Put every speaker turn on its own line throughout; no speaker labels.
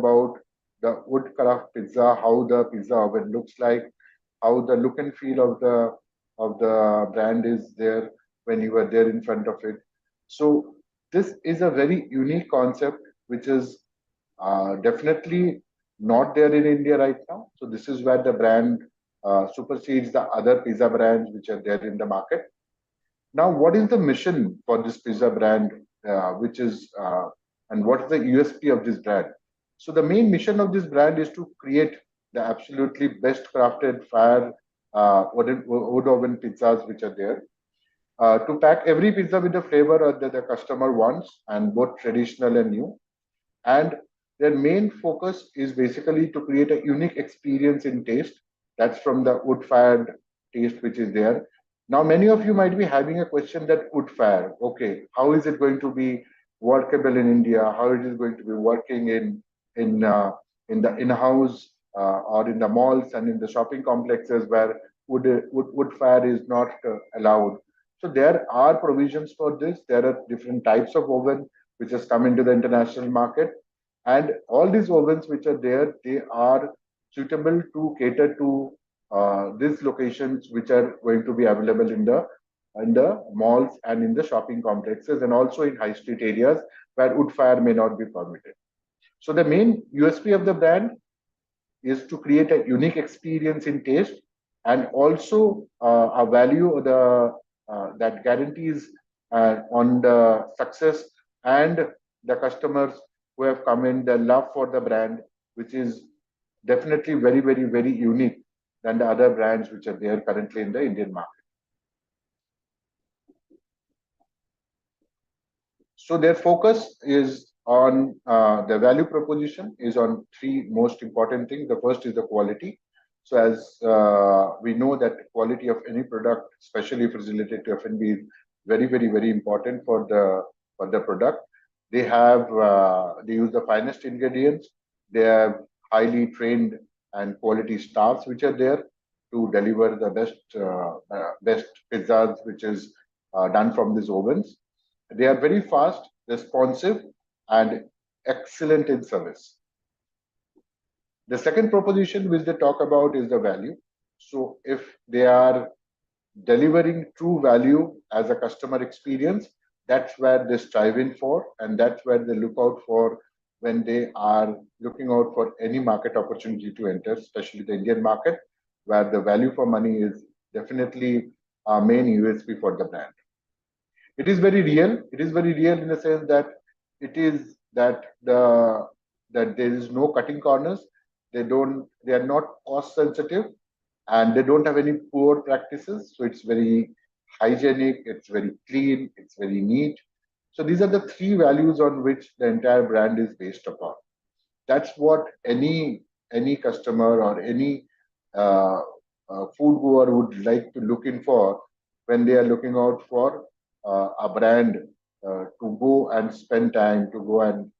about the wood craft pizza, how the pizza oven looks like, how the look and feel of the brand is there when you are there in front of it. So this is a very unique concept, which is definitely not there in India right now. So this is where the brand supersedes the other pizza brands which are there in the market. Now, what is the mission for this pizza brand, which is, and what is the USP of this brand? So the main mission of this brand is to create the absolutely best crafted fire wood oven pizzas which are there. To pack every pizza with the flavor that the customer wants, and both traditional and new. And their main focus is basically to create a unique experience in taste. That's from the wood fired taste which is there. Now many of you might be having a question that wood fire, okay, how is it going to be workable in India, how it is going to be working in in the in-house or in the malls and in the shopping complexes where wood fire is not allowed. So there are provisions for this. There are different types of oven which has come into the international market. And all these ovens which are there, they are suitable to cater to these locations which are going to be available in the malls and in the shopping complexes, and also in high street areas where wood fire may not be permitted. So the main USP of the brand is to create a unique experience in taste, and also a value that guarantees on the success and the customers who have come in, the love for the brand, which is definitely very, very, very unique than the other brands which are there currently in the Indian market. So their focus is on the value proposition is on three most important things. The first is the quality. So as we know that quality of any product, especially if it's related to F&B, is very, very, very important for the product. They use the finest ingredients. They have highly trained and quality staffs which are there to deliver the best pizzas which is done from these ovens. They are very fast, responsive, and excellent in service. The second proposition which they talk about is the value. So if they are delivering true value as a customer experience, that's where they strive in for, and that's where they look out for when they are looking out for any market opportunity to enter, especially the Indian market, where the value for money is definitely our main USP for the brand. It is very real. It is very real in the sense that it is that that there is no cutting corners. They are not cost sensitive, and they don't have any poor practices. So it's very hygienic, it's very clean, it's very neat. So these are the three values on which the entire brand is based upon. That's what any customer or any food goer would like to look in for when they are looking out for a brand to go and spend time, to go and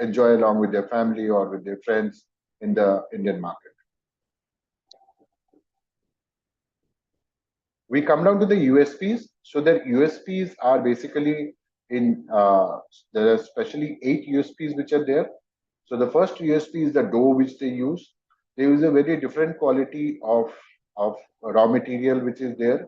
enjoy along with their family or with their friends in the Indian market. We come down to the USPs. So the USPs are basically there are especially 8 USPs which are there. So the first USP is the dough which they use. They use a very different quality of raw material which is there,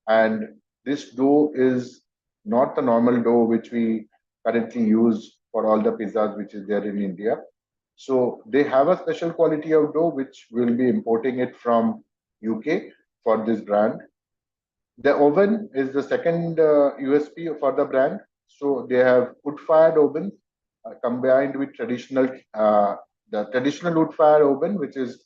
and this dough is not the normal dough which we currently use for all the pizzas which is there in India. So they have a special quality of dough which will be importing it from UK for this brand. The oven is the second USP for the brand. So they have wood-fired ovens combined with the traditional wood-fired oven, which is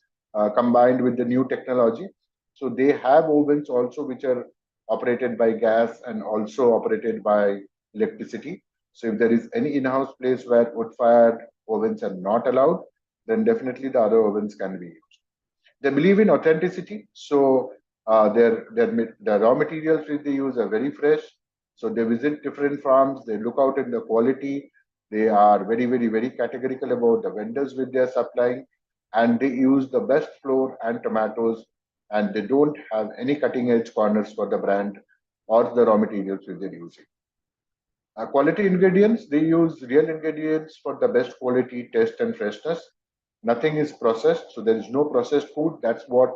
combined with the new technology. So they have ovens also which are operated by gas and also operated by electricity. So if there is any in-house place where wood-fired ovens are not allowed, then definitely the other ovens can be used. They believe in authenticity. So the raw materials which they use are very fresh. So they visit different farms, they look out in the quality, they are very, very, very categorical about the vendors which they are supplying, and they use the best flour and tomatoes, and they don't have any cutting edge corners for the brand or the raw materials which they're using. Quality ingredients, they use real ingredients for the best quality, taste, and freshness. Nothing is processed, so there is no processed food. That's what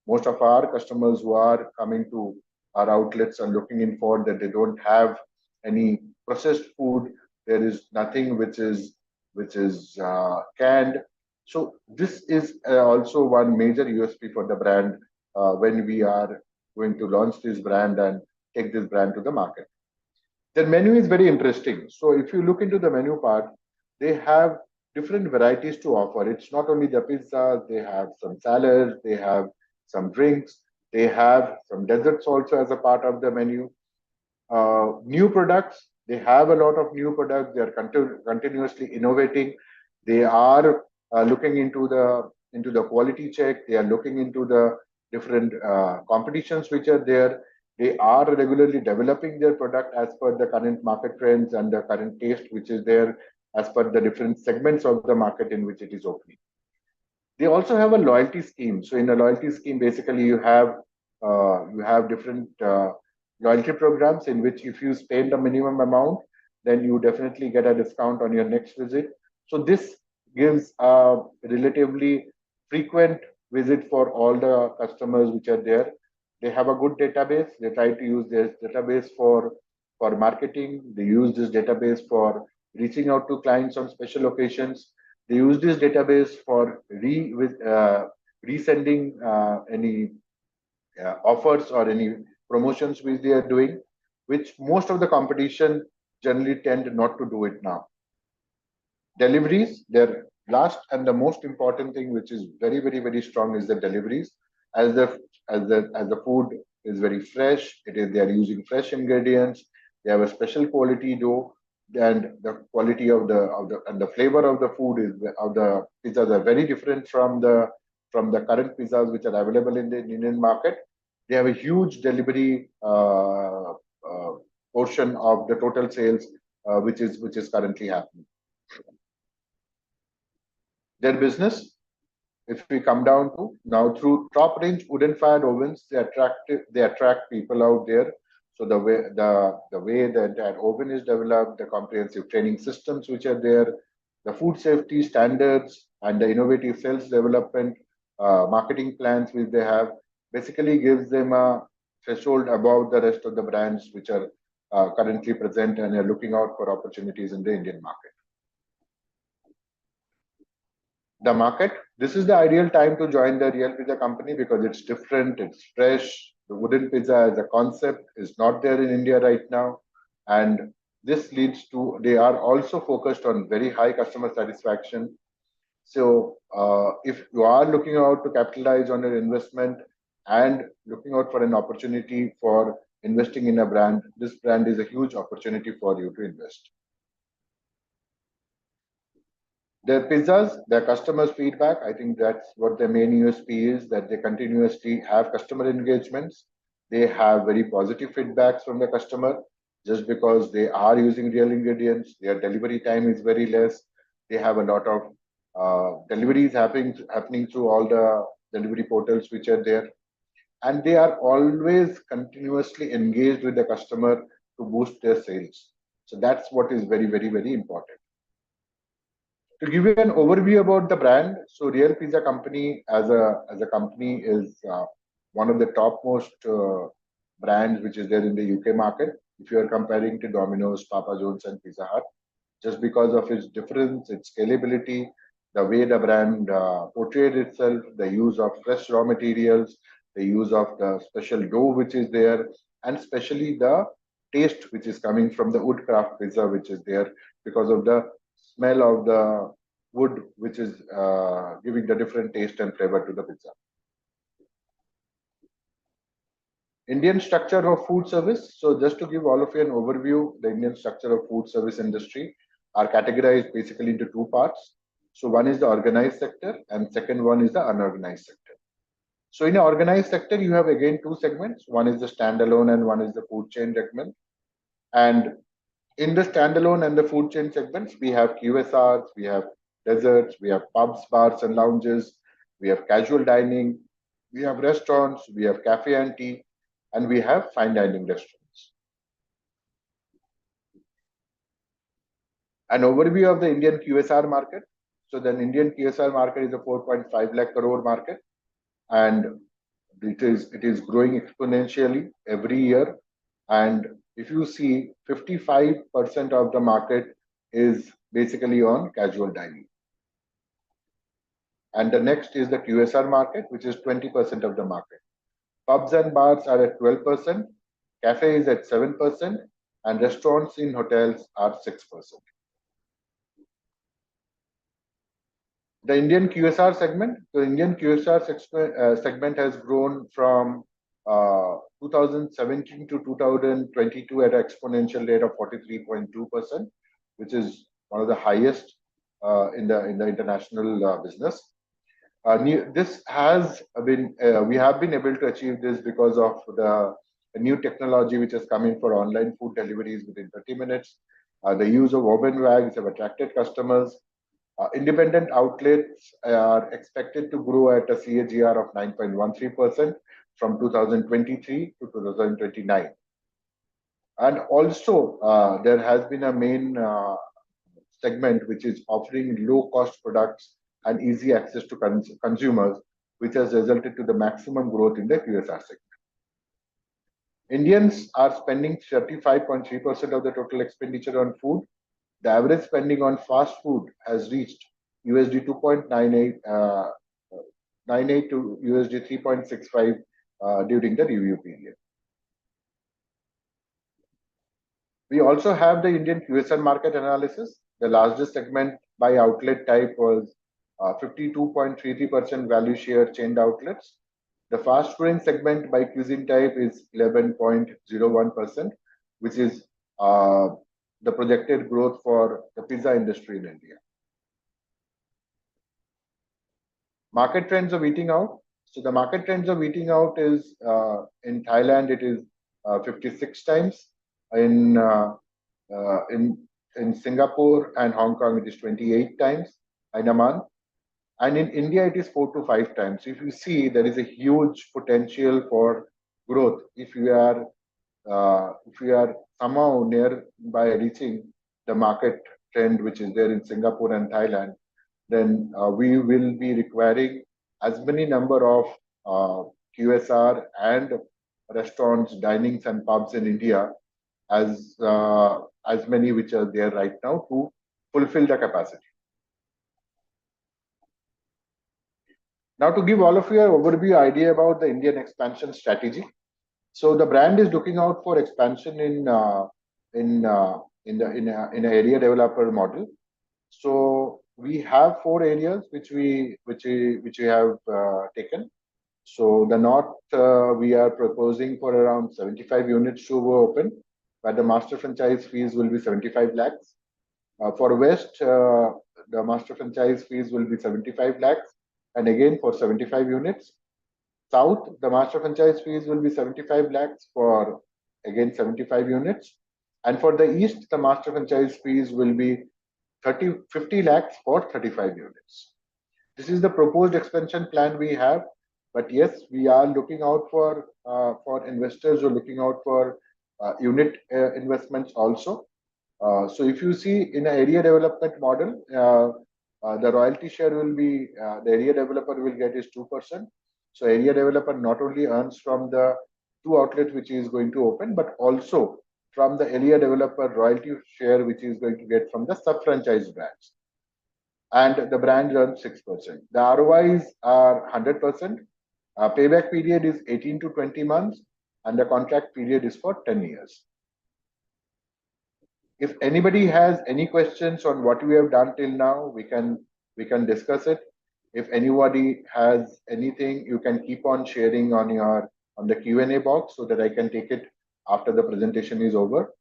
most of our customers who are coming to our outlets are looking in for, that they don't have any processed food. There is nothing which is canned. So this is also one major USP for the brand when we are going to launch this brand and take this brand to the market. Their menu is very interesting. So if you look into the menu part, they have different varieties to offer. It's not only the pizza, they have some salads, they have some drinks, they have some desserts also as a part of the menu. New products, they have a lot of new products. They are continuously innovating. They are looking into the quality check. They are looking into the different competitions which are there. They are regularly developing their product as per the current market trends and the current taste which is there, as per the different segments of the market in which it is opening. They also have a loyalty scheme. So in a loyalty scheme, basically you have different loyalty programs in which if you spend a minimum amount, then you definitely get a discount on your next visit. So this gives a relatively frequent visit for all the customers which are there. They have a good database. They try to use this database for marketing. They use this database for reaching out to clients on special occasions. They use this database for resending any offers or any promotions which they are doing, which most of the competition generally tend not to do it now. Deliveries, their last and the most important thing, which is very, very, very strong, is the deliveries. As the food is very fresh, they are using fresh ingredients. They have a special quality dough, and the quality of the flavor of the food is of the pizzas are very different from the current pizzas which are available in the Indian market. They have a huge delivery portion of the total sales, which is currently happening. Their business, if we come down to now, through top range wooden fired ovens, they attract people out there. So the way the entire oven is developed, the comprehensive training systems which are there, the food safety standards, and the innovative sales development marketing plans which they have, basically gives them a threshold above the rest of the brands which are currently present and are looking out for opportunities in the Indian market. The market, this is the ideal time to join the real pizza company because it's different, it's fresh. The wooden pizza as a concept is not there in India right now, and this leads to, they are also focused on very high customer satisfaction. So if you are looking out to capitalize on your investment and looking out for an opportunity for investing in a brand, this brand is a huge opportunity for you to invest. Their pizzas, their customers' feedback, I think that's what their main USP is, that they continuously have customer engagements. They have very positive feedbacks from the customer just because they are using real ingredients. Their delivery time is very less. They have a lot of deliveries happening through all the delivery portals which are there. And they are always continuously engaged with the customer to boost their sales. So that's what is very, very, very important. To give you an overview about the brand, so Real Pizza Company as a company is one of the topmost brands which is there in the UK market. If you are comparing to Domino's, Papa John's, and Pizza Hut, just because of its difference, its scalability, the way the brand portrayed itself, the use of fresh raw materials, the use of the special dough which is there, and especially the taste which is coming from the woodcraft pizza which is there because of the smell of the wood, which is giving the different taste and flavor to the pizza. Indian structure of food service. So just to give all of you an overview, the Indian structure of food service industry are categorized basically into two parts. So one is the organized sector and second one is the unorganized sector. So in the organized sector, you have again two segments. One is the standalone and one is the food chain segment. And in the standalone and the food chain segments, we have QSRs, we have desserts, we have pubs, bars, and lounges, we have casual dining, we have restaurants, we have cafe and tea, and we have fine dining restaurants. An overview of the Indian QSR market. So the Indian QSR market is a 4.5 lakh crore market, and it is growing exponentially every year. And if you see, 55% of the market is basically on casual dining. And the next is the QSR market, which is 20% of the market. Pubs and bars are at 12%, cafes at 7%, and restaurants in hotels are 6%. The Indian QSR segment, the Indian QSR segment has grown from 2017 to 2022 at an exponential rate of 43.2%, which is one of the highest in the international business. This has been we have been able to achieve this because of the new technology which is coming for online food deliveries within 30 minutes. The use of open bags have attracted customers. Independent outlets are expected to grow at a CAGR of 9.13% from 2023 to 2029. And also, there has been a main segment which is offering low cost products and easy access to consumers, which has resulted to the maximum growth in the QSR segment. Indians are spending 35.3% of the total expenditure on food. The average spending on fast food has reached USD 2.98 98 to USD 3.65 during the review period. We also have the Indian QSR market analysis. The largest segment by outlet type was 52.33% value share chained outlets. The fast growing segment by cuisine type is 11.01%, which is the projected growth for the pizza industry in India. Market trends of eating out. So the market trends of eating out is in Thailand it is 56 times. In Singapore and Hong Kong it is 28 times in a month, and in India it is 4 to 5 times. So if you see, there is a huge potential for growth if we are somehow nearby reaching the market trend which is there in Singapore and Thailand. Then we will be requiring as many number of QSR and restaurants, dinings, and pubs in India as many which are there right now to fulfill the capacity. Now, to give all of you an overview idea about the Indian expansion strategy. So the brand is looking out for expansion in an area developer model. So we have 4 areas which we have taken. So the north we are proposing for around 75 units to open, where the master franchise fees will be 75 lakhs. For west, the master franchise fees will be 75 lakhs, and again for 75 units. South, the master franchise fees will be 75 lakhs for again 75 units. And for the east, the master franchise fees will be 50 lakhs for 35 units. This is the proposed expansion plan we have. But yes, we are looking out for investors who are looking out for unit investments also. So if you see in an area development model, the royalty share will be the area developer will get is 2%. So area developer not only earns from the 2 outlets which he is going to open, but also from the area developer royalty share which he is going to get from the sub-franchise brands. And the brand earns 6%. The ROIs are 100%. Payback period is 18 to 20 months, and the contract period is for 10 years. If anybody has any questions on what we have done till now, we can discuss it. If anybody has anything, you can keep on sharing on the Q&A box so that I can take it after the presentation is over.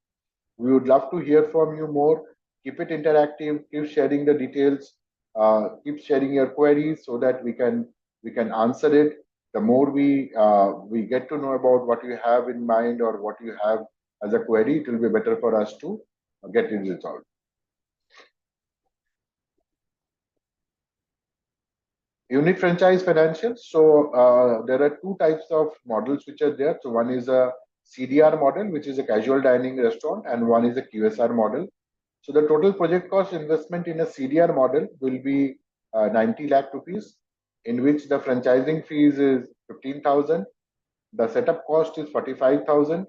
We would love to hear from you more. Keep it interactive. Keep sharing the details. Keep sharing your queries so that we can answer it. The more we get to know about what you have in mind or what you have as a query, it will be better for us to get it resolved. Unit franchise financials. So there are 2 types of models which are there. So one is a CDR model, which is a casual dining restaurant, and one is a QSR model. So the total project cost investment in a CDR model will be 90 lakh rupees, in which the franchising fees is 15,000, the setup cost is 45,000,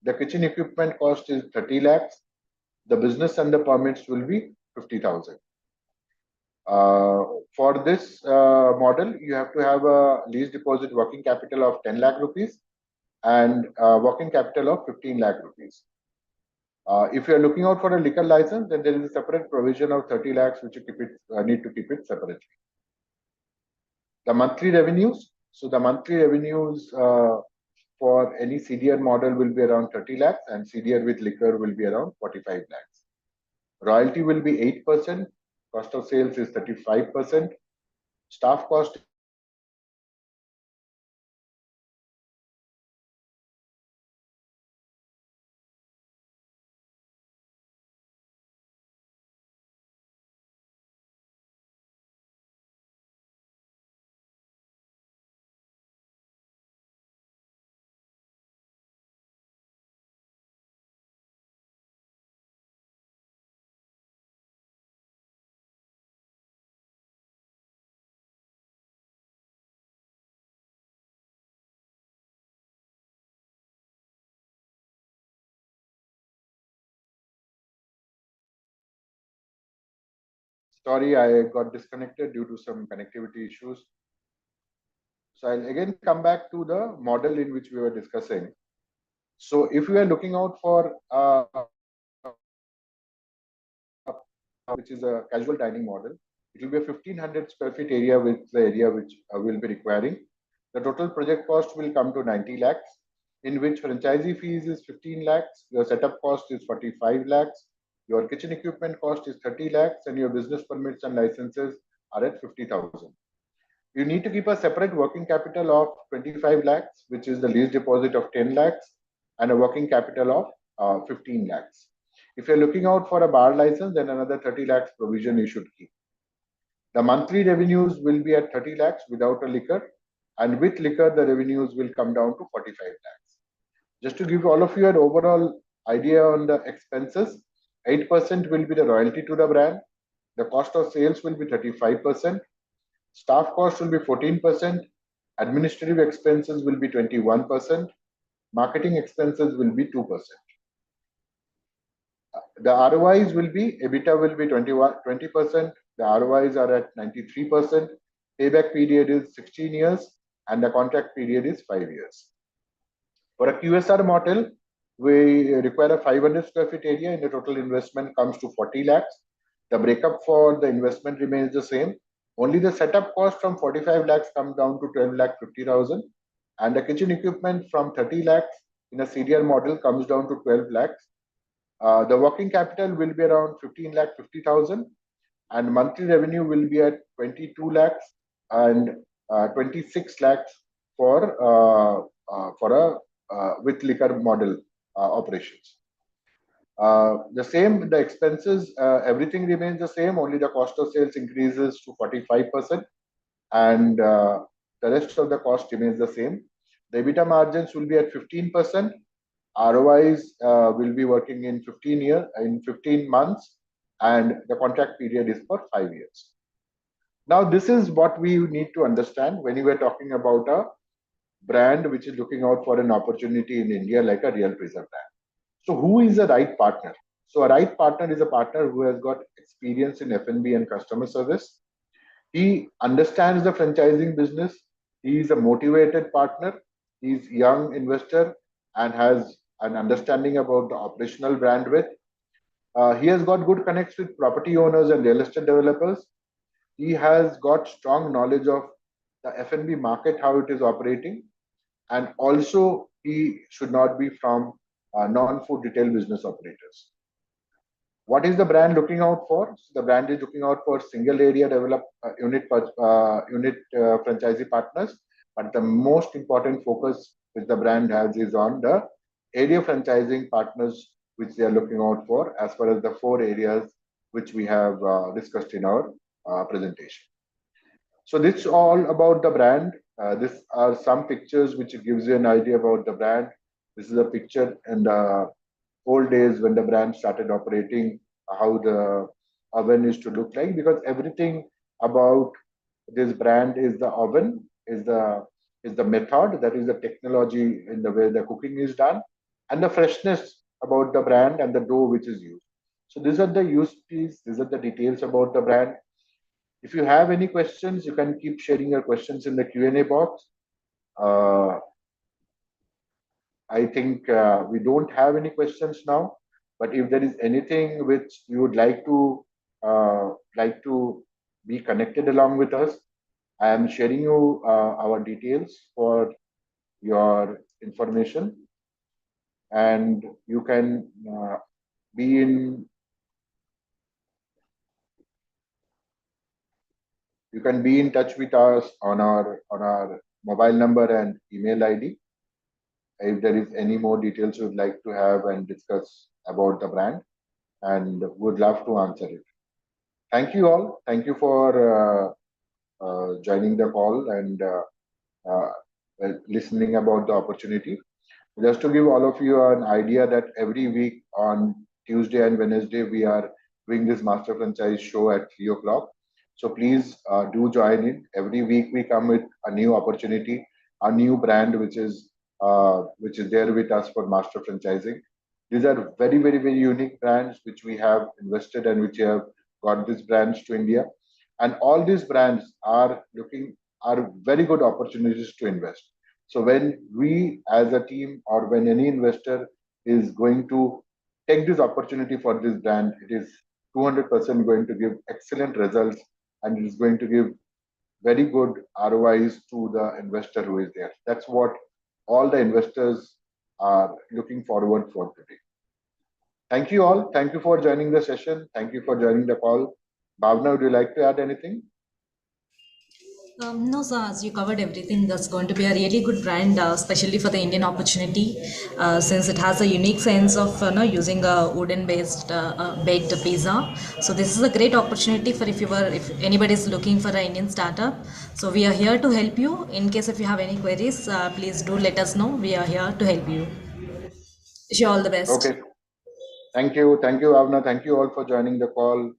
the kitchen equipment cost is 30 lakhs, the business and the permits will be 50,000. For this model, you have to have a lease deposit working capital of 10 lakh rupees and working capital of 15 lakh rupees. If you are looking out for a liquor license, then there is a separate provision of 30 lakhs which you need to keep it separately. The monthly revenues. So the monthly revenues for any CDR model will be around 30 lakhs and CDR with liquor will be around 45 lakhs. Royalty will be 8%. Cost of sales is 35%. Staff cost Sorry, I got disconnected due to some connectivity issues. So I'll again come back to the model in which we were discussing. So if we are looking out for which is a casual dining model, it will be a 1500 square feet area with the area which will be requiring. The total project cost will come to 90 lakhs, in which franchisee fees is 15 lakhs, your setup cost is 45 lakhs, your kitchen equipment cost is 30 lakhs, and your business permits and licenses are at 50,000. You need to keep a separate working capital of 25 lakhs, which is the lease deposit of 10 lakhs, and a working capital of 15 lakhs. If you're looking out for a bar license, then another 30 lakhs provision you should keep. The monthly revenues will be at 30 lakhs without a liquor, and with liquor, the revenues will come down to 45 lakhs. Just to give all of you an overall idea on the expenses, 8% will be the royalty to the brand, the cost of sales will be 35%, staff cost will be 14%, administrative expenses will be 21%, marketing expenses will be 2%. The ROIs will be EBITDA will be 20%, the ROIs are at 93%, payback period is 16 years, and the contract period is 5 years. For a QSR model, we require a 500 square feet area and the total investment comes to 40 lakhs. The breakup for the investment remains the same. Only the setup cost from 45 lakhs comes down to 12 lakh 50,000, and the kitchen equipment from 30 lakhs in a CDR model comes down to 12 lakhs. The working capital will be around 15 lakh 50,000, and monthly revenue will be at 22 lakhs and 26 lakhs for a with liquor model operations. The expenses, everything remains the same, only the cost of sales increases to 45%, and the rest of the cost remains the same. The EBITDA margins will be at 15%. ROIs will be working in 15 months, and the contract period is for 5 years. Now, this is what we need to understand when you are talking about a brand which is looking out for an opportunity in India like a Real Preserve brand. So who is the right partner? So a right partner is a partner who has got experience in F&B and customer service. He understands the franchising business. He is a motivated partner. He is young investor and has an understanding about the operational bandwidth. He has got good connects with property owners and real estate developers. He has got strong knowledge of the F&B market, how it is operating, and also he should not be from non-food retail business operators. What is the brand looking out for? So the brand is looking out for single area develop unit franchisee partners, but the most important focus which the brand has is on the area franchising partners which they are looking out for as far as the 4 areas which we have discussed in our presentation. So this is all about the brand. These are some pictures which gives you an idea about the brand. This is a picture in the old days when the brand started operating how the oven is to look like, because everything about this brand is the oven, is the method, that is the technology in the way the cooking is done, and the freshness about the brand and the dough which is used. So these are the USPs, these are the details about the brand. If you have any questions, you can keep sharing your questions in the Q&A box. Uh, I think we don't have any questions now, but if there is anything which you would like to be connected along with us, I am sharing you our details for your information, and be in you can be in touch with us on our mobile number and email ID if there is any more details you would like to have and discuss about the brand, and would love to answer it. Thank you all. Thank you for joining the call and uh, listening about the opportunity. Just to give all of you an idea that every week on Tuesday and Wednesday, we are doing this master franchise show at 3 o'clock. So please do join in. Every week we come with a new opportunity, a new brand which is there with us for master franchising. These are very, very, very unique brands which we have invested and which have got these brands to India. And all these brands are very good opportunities to invest. So when we as a team or when any investor is going to take this opportunity for this brand, it is 200% going to give excellent results, and it is going to give very good ROIs to the investor who is there. That's what all the investors are looking forward for today. Thank you all. Thank you for joining the session. Thank you for joining the call. Bhavna, would you like to add anything?
No, sir, as you covered everything, that's going to be a really good brand, especially for the Indian opportunity, since it has a unique sense of using a wooden-based baked pizza. So this is a great opportunity for if anybody is looking for an Indian startup. So we are here to help you. In case if you have any queries, please do let us know. We are here to help you. Wish you all the best.
Okay. Thank you. Thank you, Bhavna. Thank you all for joining the call.